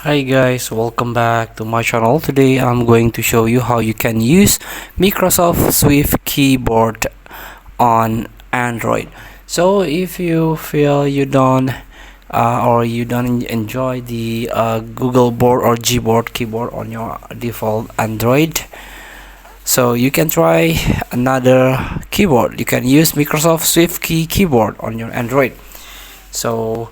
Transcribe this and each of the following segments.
Hi guys, welcome back to my channel. Today I'm going to show you how you can use Microsoft Swift keyboard on Android. So if you feel you don't or you don't enjoy the Google board or Gboard keyboard on your default Android, so you can try another keyboard. You can use Microsoft Swiftkey keyboard on your Android. So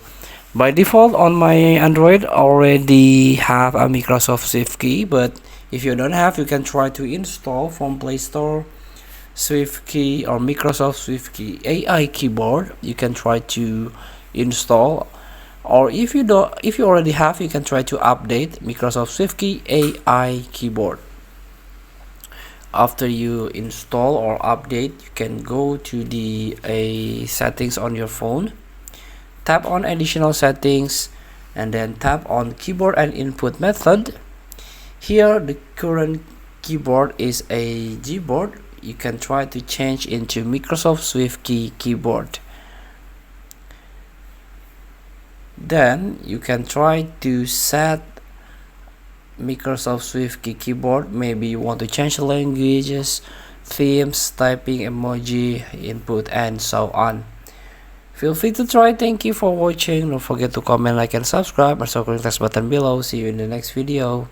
by default on my Android already have a Microsoft Swiftkey, but if you don't have, you can try to install from Play Store Swiftkey or Microsoft Swiftkey AI keyboard. You can try to install, or if you already have, you can try to update Microsoft Swiftkey AI keyboard. After you install or update, you can go to the settings on your phone, tap on additional settings, and then tap on keyboard and input method. Here the current keyboard is a Gboard. You can try to change into Microsoft Swiftkey keyboard. Then you can try to set Microsoft Swiftkey keyboard. Maybe you want to change the languages, themes, typing, emoji, input, and so on. Feel free to try. Thank you for watching. Don't forget to comment, like, and subscribe. Also click the button below. See you in the next video.